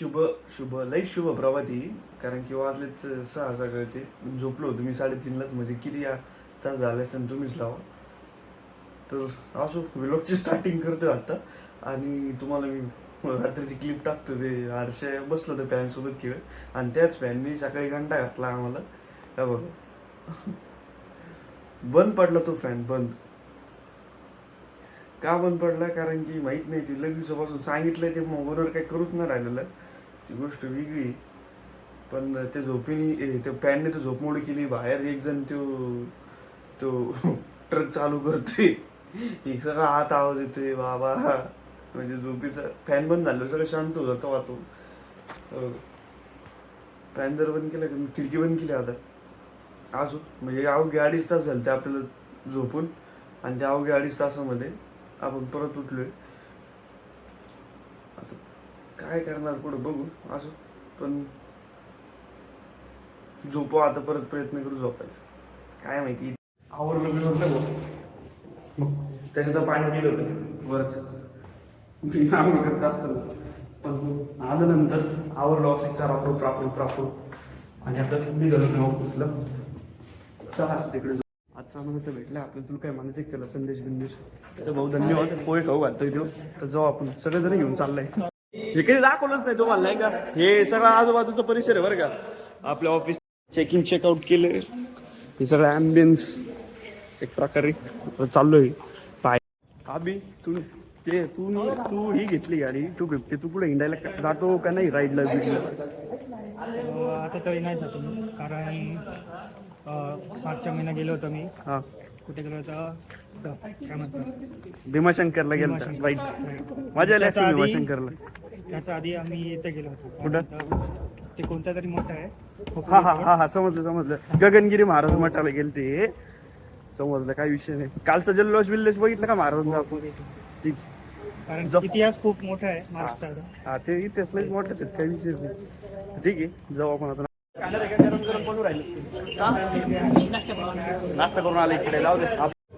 शुभ शुभ लई शुभ प्रभाती. कारण की वाजलेत 6 सकाळचे. झोपलो होतो मी 3:30लाच. म्हणजे किती तास झाले असेल तुम्हीच लावा. तर असो व्लॉगची स्टार्टिंग करतोय आता. आणि तुम्हाला मी रात्रीची क्लिप टाकतो. ते आरशे बसलो होतो फॅनसोबत खेळत आणि त्याच फॅननी सकाळी घंटा घातला आम्हाला. का बघा बंद पडला तो फॅन. बंद का बंद पडला कारण की माहित नाही. ती लग दिवसापासून सांगितलंय ते मोबाईलवर काही करूच नाही राहिलेलं. ती गोष्ट वेगळी. पण ते झोपीने त्या फॅनने तर झोप मोड केली. बाहेर एक जण तो ट्रक चालू करतोय. एक सगळा आत आवाज येतोय बाबा. म्हणजे झोपीचा फॅन बंद झालं सगळं शांत होत जातं वातो. फॅन जर बंद केला खिडकी बंद केली आता. असो म्हणजे अवघे 2.5 तास झाले ते आपल्याला झोपून. आणि त्या अवघ्या 2.5 तासामध्ये आपण परत उठलोय. आता काय करणार पुढं बघू. असो पण झोपू आता. परत प्रयत्न करू झोपायचं. काय माहिती आवरलं बिवरलं मग त्याच्यात पाणी गेलं होतं वरच. मी आंघोळ करत असतो पण आलं नंतर आवरलं ऑफिसचा रापूर आणि आता मी घरून ऑफिसला. चला तिकडे आजचा आम्हाला तर भेटला. आपल्याला तुला काय म्हणायचं त्याला संदेश बिंदेश तर भाऊ धन्यवाद. पोहे खाऊ घालतोय तो. तर जाऊ आपण सगळेजण घेऊन चाललाय. हे काही दाखवलंच नाही तुम्हाला नाही का. हे सगळं आजूबाजूचा परिसर आहे बरं का. आपल्या ऑफिस चेकिंग चेकआउट केले. हे सगळं ॲम्बियन्स एक प्रकारे चाललोय. पाय अभि तू ही घेतली गाडी 250. तू कुठे हिंडायला जातो का नाही राईडला बिडला? आता तरी नाही जातो मी. कारण मागच्या महिना गेलो होतो मी. हा कुठे गेलो होतो काय म्हणतात भीमाशंकरला गेलो राईड. मजा आली असेल भीमाशंकरला. त्याच्या आधी आम्ही इथे गेलो होतो. कुठं? ते कोणता तरी मोठं आहे. हा समजलं. गगनगिरी महाराज मठाला गेलते. समजलं काय विषय नाही. कालचा जल्लोष बिल्लोष बघितलं का महाराजांचा आपण? कारण इतिहास खूप मोठा आहे महाराष्ट्राचा. हा ते इतिहास लई मोठं आहेत. काही विषयच नाही. ठीक आहे जाऊ आपण आता. गरम बनवून राहिले. नाश्ता करून आला इकडे. जाऊ दे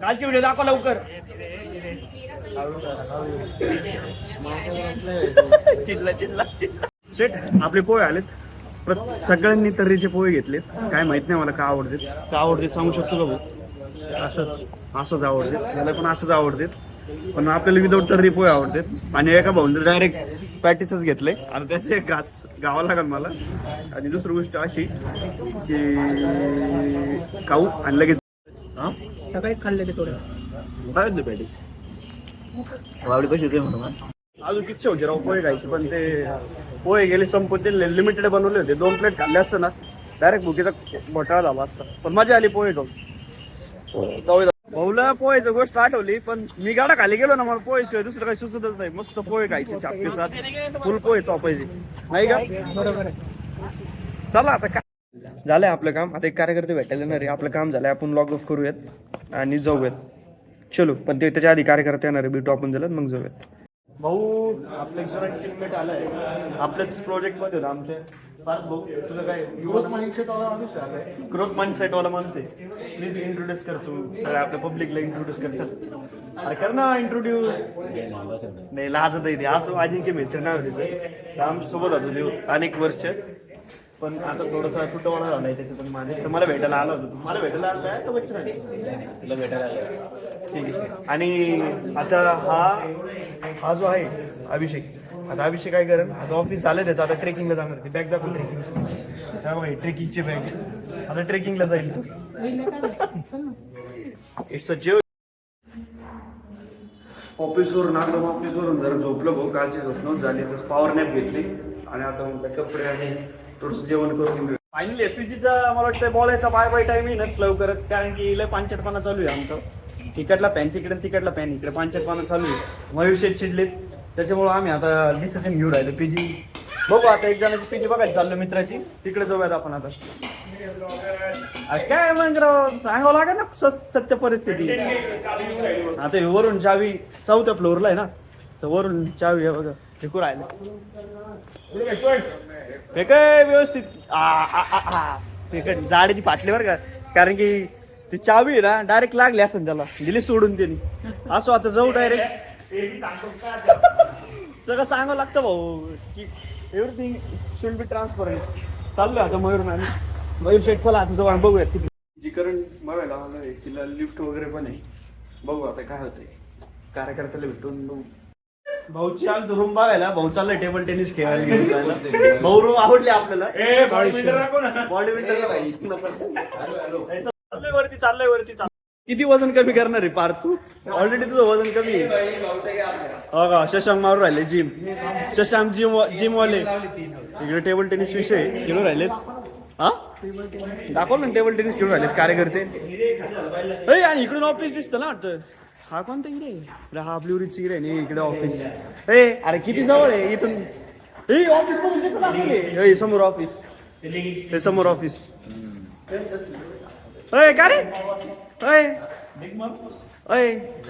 कालची व्हिडिओ दाखव लवकर. चिडला शेट आपले पोहे आलेत. सगळ्यांनी तर्रीचे पोहे घेतले. काय माहित नाही मला का आवडते सांगू शकतो का भाऊ? असंच आवडते मला पण. असंच आवडते पण आपल्याला विदाऊट तर्री पोहे आवडतात. आणि एका भाऊन डायरेक्ट पॅटिसच घेतले. आता त्याचे एक घास गावं लागेल मला. आणि दुसरी गोष्ट अशी की खाऊ आणि लगेच सकाळीच खाल्ले ते थोडं. काय होतं पॅटिस आवडी कशी होते म्हणून अजून इच्छा होती राव पोहे खायची. पण ते पोहे गेले संपत. ते लिमिटेड बनवले होते. 2 प्लेट खाल्ले असतं ना डायरेक्ट भुकेचा घोटाळा झाला असता. पण मजा आली पोहे खाऊन. जाऊ भाऊला पोहेची गोष्ट आठवली. पण मी गाडा खाली गेलो ना मला पोहेशिवाय दुसरं काही सुचतच नाही. मस्त पोहे खायचे छापीसात फुल पोहे चोपायचे नाही का. बरोबर आहे. चला आता काय झालंय आपलं काम. आता एक कार्यकर्ते भेटायला येणार आहे. आपलं काम झालंय. आपण लॉग ऑफ करूयात आणि जाऊयात. चलो पण ते त्याच्या आधी कार्यकर्ते येणार आहे. भेटू आपण झालं मग जाऊयात. भाऊ आपलं एक टीममेट आलाय. आपल्याच प्रोजेक्ट मध्ये होतं आमच्या. भाऊ तुला काय ग्रोथ माइंडसेटवाला माणूस आहे. प्लीज इंट्रोड्यूस कर. तू सगळ्या आपल्या पब्लिकला इंट्रोड्यूस कर. चल अरे कर ना इंट्रोड्यूस. नाही लाजत आहे ते. असं अजिंक्य मित्र नाव तिचं. आमच्यासोबत होतो ते अनेक वर्ष. पण आता थोडासा तुटवडा झालाय त्याच्यातून माझे. तर मला भेटायला आला होता. मला भेटायला आला का बच्चन तुला भेटायला आला? ठीक आहे. आणि आता हा जो आहे अभिषेक. आता अभिषेक काय करेल आता ऑफिस झालं त्याचं. आता ट्रेकिंगला जाणार. ती बॅग दाखवून ट्रेकिंग ट्रेकिंगची बॅग. आता ट्रेकिंगला जाईल. इट्स अ जेव. ऑफिसवरून आलो. ऑफिसवरून जरा झोपलो भाऊ. कालची झोपणं झाली. तर पॉवर नॅप घेतली आणि आता मग कपडे आणि थोडंसं जेवण करून घेऊ. फायनली एपीजीचा मला वाटतं बोलायचा बाय टाइम येईनच लवकरच. कारण की लय पांचटपणा चालू आहे आमचं. तिकडला पॅन तिकडे तिकडला पॅन इकडे. पांचटपणा चालू आहे. मयूर शेठ चिडलेत. त्याच्यामुळे आम्ही आता डिसिजन घेऊन राहिलो. पीजी बघू आता. एक जणाची पीजी बघायला चाललो मित्राची. तिकडे जाऊयात आपण आता. काय मग राव सांगावं लागेल ना सत्य परिस्थिती. आता वरून चावी 4थ्या फ्लोअरला आहे ना. तर वरून चावी आहे बघा. फेकू राहिले. काय व्यवस्थित जाडीची फाटली बरं का. कारण की ती चावी आहे ना डायरेक्ट लागली असं त्याला. दिली सोडून त्यांनी. असो आता जाऊ डायरेक्ट. सगळं सांगावं लागतं भाऊ की एव्हरीथिंग शुड बी ट्रान्सपरंट. चाललोय आता मयूर शेट, चला आता जाऊ बघूया तिथे. जी करंट बघायला आलोय तिला लिफ्ट वगैरे पण आहे. बघू आता काय होतंय, कार्यकर्त्याला भेटून बघू. भाऊची आज रूम बघायला. भाऊ चाललाय टेबल टेनिस खेळायला घेऊन जायला. भाऊ रूम आवडली आपल्याला. चाललंय वरती. किती वजन कमी करणार आहे पार तू? ऑलरेडी तुझं वजन कमी आहे. हो का, शशांक मारून राहिले जिम. शशांक जिम वाले इकडे टेबल टेनिस विषय खेळून राहिलेत. हा दाखवलं ना, टेबल टेनिस खेळून राहिलेत कार्यकर्ते. आणि इकडून ऑफिस दिसतं ना वाटतं. हा कोणता इकडे? हा ब्ल्युरीच इकडे नाही, इकडे ऑफिस. अरे किती जवळ आहे इथून. ऑफिस मधून दिसत असेल. समोर ऑफिस, हे समोर ऑफिस. का रे?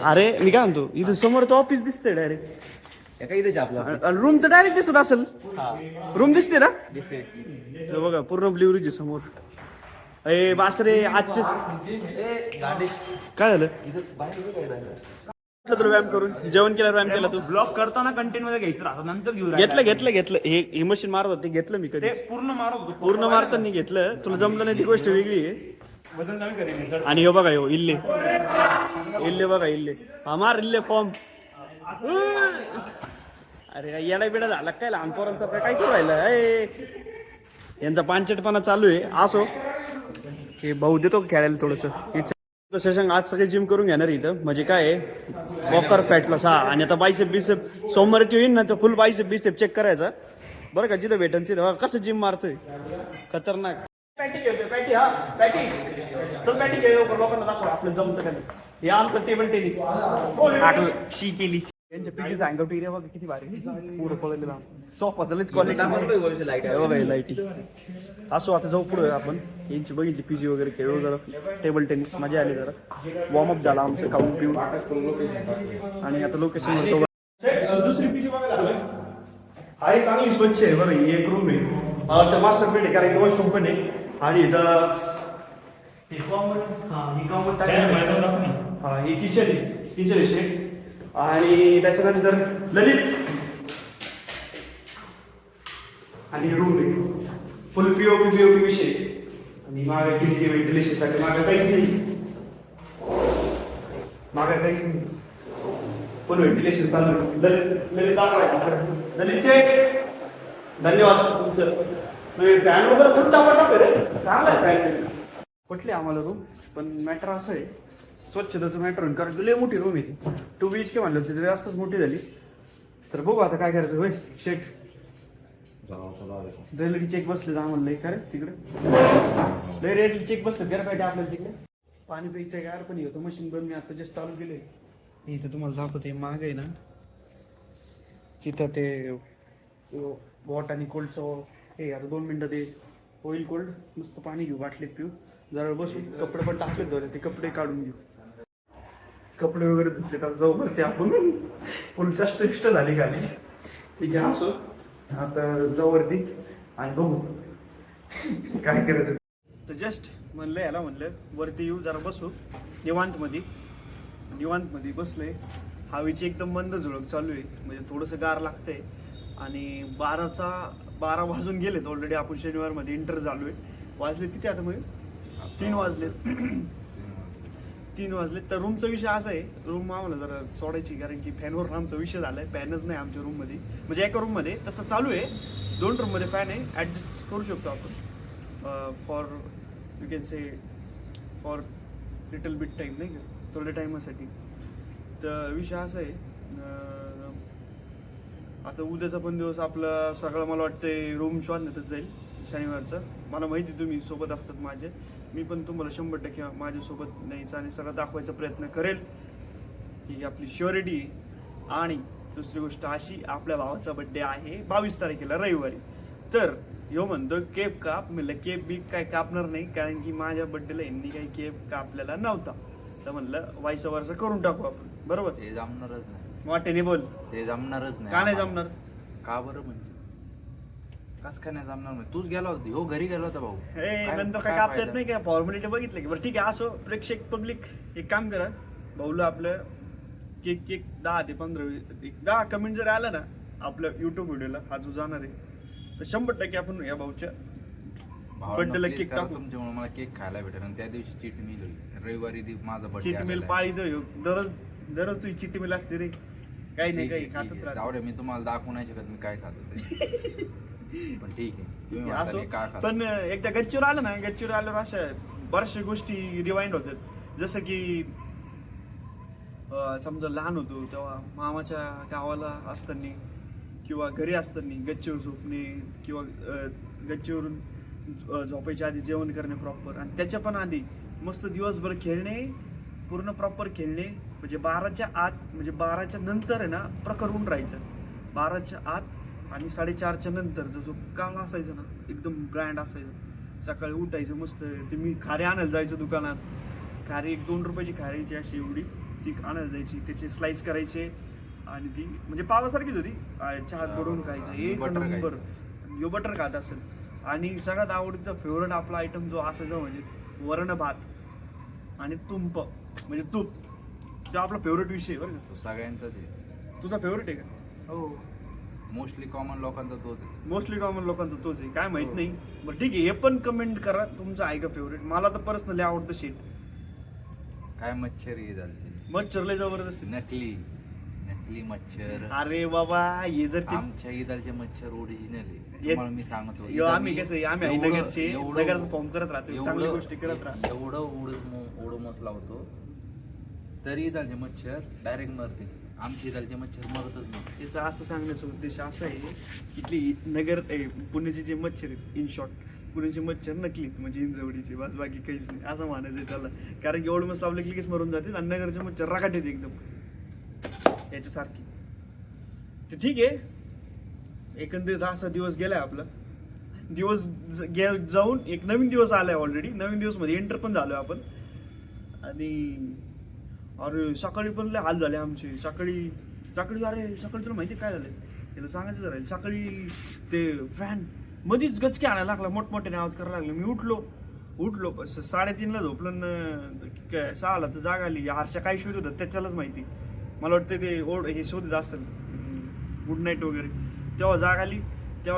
अरे मी काय म्हणतो, इथून समोर तर ऑफिस दिसतंय डायरेक्ट. रूम तर डायरेक्ट दिसत असेल. रूम दिसते ना, बघा पूर्ण ब्ल्युरीज समोर. बासरे आजचे काय झालं? तुला व्यायाम करून जेवण केलं, व्यायाम केला तू? ब्लॉग करताना कंटेंट मध्ये घ्यायचं राहतं, नंतर घेतलं. हे मशीन मारत होते, घेतलं मी कधी. पूर्ण मारत होतो. पूर्ण मारताना घेतलं. तुला जमलं नाही ती गोष्ट वेगळी आहे. वजन कमी करेन. आणि हे बघा, इल्ले बघा, इल्ले. हा मार इल्ले फॉर्म. अरे येडा बिडा झाला काय लहान पोरांचा, काय करू राहिलं? यांचा पांचटपणा चालू आहे. असो हे भाऊ देतो खेळायला थोडस. शशांक आज सगळे जिम करून घेणार इथं. म्हणजे काय आहे, वॉकर फॅट लॉस. हा, आणि आता बायसेप बिसेप सोमवारी येईन ना, तर फुल बायसेप बिसेप चेक करायचा बरं का. जिथं भेटन तिथं कसं जिम मारतोय, खतरनाक. पॅटी खेळतोय, पॅटी. चल पॅटी खेळ लवकर, लोकांना दाखव आपलं जमतं का नाही. हे आमचं टेबल टेनिस शी केली. यांच्या पीटीचा अँगल एरिया बघा किती भारी, पुढं पळलेला सोफा क्वालिटी लाईटी. असो आता जाऊ पुढे आपण. यांची बघितली पीजी वगैरे खेळू, जरा टेबल टेनिस मजा आली, जरा वॉर्मअप झाला आमचं खाऊन पिऊन. आणि आता लोकेशन दुसरी पीजी बघायला हा चांगली स्वच्छ आहे बघा. ही एक रूम आहे, मास्टर बेड आहे, कारण वॉशरूम पण आहे. आणि इथं ही किचन आहे शेट. आणि त्याच्यानंतर ललित आणि रूम आहे फुल पीओपी विषय. आणि मागे खिडकी व्हेंटिलेशन साठी मागे काहीच नाही, फुल व्हेंटिलेशन चालू आहे. ललित दाखवायचं. ललितचे धन्यवाद तुमचं. फॅन वगैरे खूप टाका रे, चांगला आहे फॅन. पटले आम्हाला रूम, पण मॅटर असं आहे स्वच्छतेचं मॅटर होईल, कारण लय मोठी रूम आहे. 2 BHK म्हणलं त्याची जास्तच मोठी झाली. तर बघू आता काय करायचं. होय शेट रेल्वे चेक बसले आम्हाला लय, काय तिकडे लय रेल्वे चेक बसले गैर पाहिजे आपल्याला तिकडे. पाणी प्यायचं गार पण होतं. मशीन बंद मी आता जस्ट चालू केले. इथं तुम्हाला दाखवते माग आहे ना, तिथं ते वॉट आणि कोल्डचं हे. आता 2 मिनिटं ते होईल कोल्ड. मस्त पाणी घेऊ, बाटलीत पिऊ, जरा बसू. कपडे पण टाकलेत दोरे, ते कपडे काढून घेऊ. कपडे वगैरे धुतले तर जाऊ वरती आपण. फुल चष्ट झाली खाली. ठीक आहे, असो आता जाऊ वरती आणि बघू काय करायचं. तर जस्ट म्हणलं याला, म्हणलं वरती येऊ, जरा बसू निवांत मध्ये बसलोय. हवेची एकदम मंद झुळक चालू आहे, म्हणजे थोडंसं गार लागतंय. आणि 12 वाजून गेलेत ऑलरेडी. आपण शनिवारमध्ये इंटर चालू आहे. वाजले किती आता मग 3 वाजले. 3 वाजले. तर रूमचा विषय असा आहे, रूम आम्हाला जरा सोडायची, कारण की फॅनवर आमचा विषय झालाय. फॅनच नाही आमच्या रूममध्ये, म्हणजे एका रूममध्ये तसं चालू आहे. 2 रूममध्ये फॅन आहे, ॲडजस्ट करू शकतो आपण. For you can say for little bit time, नाही का, थोड्या टाईमासाठी. तर विषय असा आहे, आता उद्याचा पण दिवस आपला सगळं मला वाटतंय रूम शोधण्यातच जाईल शनिवारचं. मला माहिती तुम्ही सोबत असतात माझे. मी पण तुम्हाला 100% माझ्यासोबत न्यायचा आणि सगळं दाखवायचा प्रयत्न करेल. ही आपली श्युरिटी. आणि दुसरी गोष्ट अशी, आपल्या भावाचा बड्डे आहे 22 तारखेला रविवारी. तर ह्यो म्हणतो केक काप. म्हणलं केक बीक काय कापणार नाही, कारण की माझ्या बड्डेला यांनी काही केक कापलेला नव्हता. तर म्हणलं वाईस वर्ष करून टाकू आपण, बरोबर. ते जमणारच नाही. वाटेने बोल. ते जमणारच नाही. का नाही जमणार? का बरं म्हणजे कस काय नाही जमणार? म्हणजे तूच गेला होता, हो घरी गेला होता भाऊ. नंतर काय कापतात नाही काय, फॉर्मॅलिटी बघितलं की. बरं ठीक आहे, असो. प्रेक्षक पब्लिक एक काम करा, भाऊला आपलं केक 10 ते 15 10 कमेंट जर आलं ना आपल्या युट्यूब व्हिडिओला, हा जो जाणार आहे तर 100% आपण या भाऊच्या भावांनो, बर्थडेला please केक करा, टाकू. तुमच्यामुळे मला केक खायला भेटेल आणि त्या दिवशी चीट मिल होईल. रविवारी माझा चिट मिल बर्थडे पाळी दररोज तुझी चिट्टी मिल असते रे, काही नाही काही खातच जाऊ राहते. दे, मी तुम्हाला दाखवू नाही शकत मी काय खातो ते. पण ठीक आहे, तुम्ही म्हणता असो मी काय खातो. पण एकदा गच्चीवर आलं ना, गच्चीवर आल्यावर अशा बऱ्याचशा गोष्टी रिवाइंड होतात. जसं की समजा लहान होतो तेव्हा मामाच्या गावाला असताना किंवा घरी असताना गच्चीवर झोपणे किंवा गच्चीवरून झोपायच्या आधी जेवण करणे प्रॉपर, आणि त्याच्या पण आधी मस्त दिवसभर खेळणे, पूर्ण प्रॉपर खेळणे. म्हणजे 12च्या आत, म्हणजे 12च्या नंतर आहे ना प्रखर ऊन राहायचं. 12च्या आत आणि 4:30च्या नंतर जो काळ असायचा ना एकदम ग्रँड असायचं. सकाळी उठायचं मस्त, ते मी खारी आणायला जायचं दुकानात. खारी 1-2 रुपयाची खारीची अशी एवढी ती आणायला जायची, त्याचे स्लाइस करायचे आणि ती म्हणजे पावासारखीच होती. चहात बुडवून खायचं, एक बटर नंबर. यो बटर खात असेल. आणि सगळ्यात आवडीचा फेवरेट आपला आयटम जो असायचा म्हणजे वरण भात आणि तुंप म्हणजे तूप. तो आपला फेवरेट विषय बरं का. तो सगळ्यांचाच आहे. तुझा फेवरेट आहे का? हो, मोस्टली कॉमन लोकांचा तोच आहे. मोस्टली कॉमन लोकांचा तोच आहे, काय माहित नाही. बरं ठीक आहे, हे पण कमेंट करा तुमचं आहे का फेवरेट. मला तर पर्सनली आवडतं शेट. काय मच्छर हे झालते, मच्छर लय जबरदस्त. नकली मच्छर. अरे बाबा हे जर ते आमच्या ईदालचे मच्छर ओरिजिनल आहे. ये- तुम्हाला मी सांगतो यो, आम्ही कसं आहे, आम्ही एवढं- नगरचे एवढं- नगरचं फॉर्म करत राहतो, चांगली गोष्टी करत राहतो. एवढं ओडोमस लावतो तरी ईदालचे मच्छर डायरेक्ट मरते. आमच्या ईदालचे मच्छर मरतच नाही. त्याचा असं सांगण्याचा उद्देश असा आहे की इथली नगर पुण्याचे जे मच्छर आहेत, इन शॉर्ट पुण्याचे मच्छर नकलीत म्हणजे इंजवडीचे, बस बाकी काहीच नाही असं म्हणायचं त्याला. कारण की एवढं मस्त लावले की लगेच मरून जाते, आणि नगरचे मच्छर राखाट येते एकदम याच्यासारखी. तर ठीक आहे, एकंदरीत असा दिवस गेलाय आपला. दिवस जाऊन एक नवीन दिवस आलाय ऑलरेडी. नवीन दिवस मध्ये एंटर पण झालोय आपण. आणि अरे सकाळी पण लय हाल झाले आमचे. सकाळी तुला माहिती काय झालंय, त्याला सांगायचं जरा. सकाळी ते फॅन मध्येच गचके आणायला लागला, मोठमोठ्याने आवाज करायला लागला. मी उठलो 3:30ला झोपलो, 6ला तर जाग आली. हर्षा काय शोध होतात त्याच्यालाच माहिती. मला वाटतं ते हे शोधत असेल गुड नाईट वगैरे. तेव्हा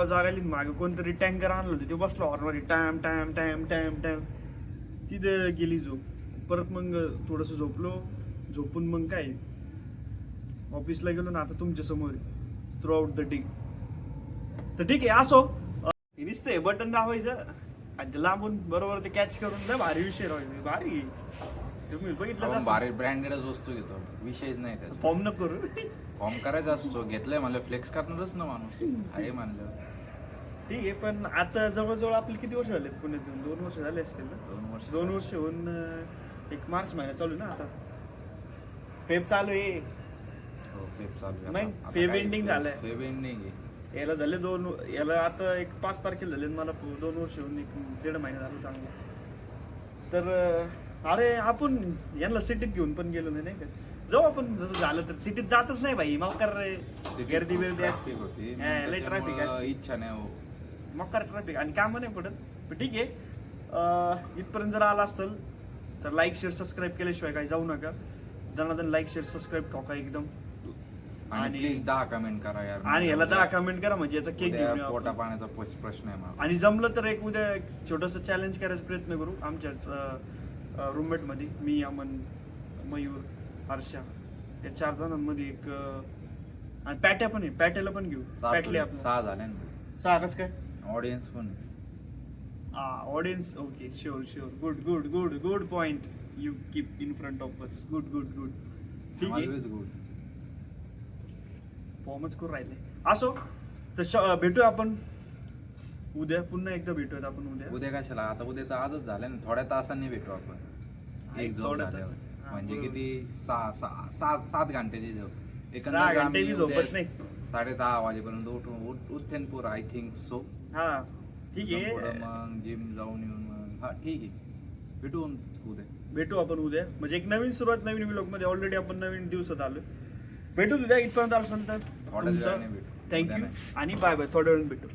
जाग आली मागे कोणतरी टँकर आणलं होतं, ते बसलो हॉर्नमध्ये टॅम टॅम टॅम टॅम टॅम. तिथं गेली झोप. परत मग थोडंसं झोपून मग काय ऑफिसला गेलो ना. आता तुमच्या समोर थ्रू आउट द डे. तर ठीक आहे, असो हे दिसतंय बटन दाबायचं आणि ते लांबून बरोबर ते कॅच करून लय भारी विषय राहील. भारी तुम्ही बघितलं आपण का? भारी ब्रँडेडच वस्तू घेतो, विषयच नाही त्याचा. फॉर्म न करू. फॉर्म करायचा असतो, घेतलंय म्हणलं फ्लेक्स करणारच ना माणूस आहे म्हणलं. ठीक आहे, पण आता जवळजवळ आपले किती वर्ष झालेत पुण्यात येऊन? 2 वर्ष झाले असतील ना. 2 वर्ष होऊन एक मार्च महिना चालू आहे ना आता. फेब चालू आहे. हो, फेब चालू आहे. नाही, आता फेब काय ending झालंय. फेब एंडिंग आहे. याला झाले याला आता एक 5 तारखेला झाले मला 2 वर्ष होऊन 1.5 महिना झालं चांगलं. तर अरे आपण यांना सिटीत घेऊन पण गेलो नाही का. जाऊ आपण, जर झालं तर. सिटीत जातच नाही भाई, मग कर गर्दी बिर्दी असते, ट्रॅफिक होती, लय ट्रॅफिक त्याच्यामुळं असते, इच्छा नाही हो. मग कर ट्रॅफिक आणि काम नाही पडत. पण ठीक आहे, इथपर्यंत जर आला असेल तर लाईक शेअर सबस्क्राईब केल्याशिवाय काही जाऊ नका. जनार्दन लाईक शेअर सबस्क्राईब ठोका एकदम. आणि प्लीज 10 कमेंट करा यार. आणि याला 10 कमेंट करा म्हणजे याचा केक उद्या घेऊन पोटा पाण्याचा प्रश्न आहे मला. आणि जमलं तर एक उद्या छोटंसं चॅलेंज करायचा प्रयत्न करू आमच्याच रूममेट मध्ये. मी, अमन, मयूर, हर्षा या 4 जणांमध्ये एक आणि पॅट्या पण आहे, पॅट्याला पण घेऊ. पॅटले आपण 6 झाले ना. 6 कसं काय? ऑडियन्स पण आहे. Audience okay, sure good point you keep in front of us. Good ठीक आहे, ऑलवेज गुड. फॉर्मच करून राहिले. असो तर भेटूया आपण उद्या. पुन्हा एकदा भेटूयात आपण उद्या कशाला, आता उद्या तर आजच झालं ना. थोड्या तासांनी भेटू आपण. एक झोप थोड्या झाल्यावर. तासांनी. हा, म्हणजे बरोबर. किती 7 घंट्याची झोप. 6 घंटेची झोपच नाही. 10:30 वाजेपर्यंत उठेन पोर, आय थिंक सो. हा ठीक आहे, मग जिम जाऊन येऊन मग हा ठीक आहे, भेटू आपण उद्या. म्हणजे एक नवीन सुरुवात, नवीन व्लॉग मध्ये. ऑलरेडी आपण नवीन दिवसात आलो. भेटू उद्या. इथपर्यंत आलं तर थोड्या वेळाने भेटू. थँक्यू उद्या नाही. आणि बाय बाय. थोड्या वेळाने भेटू.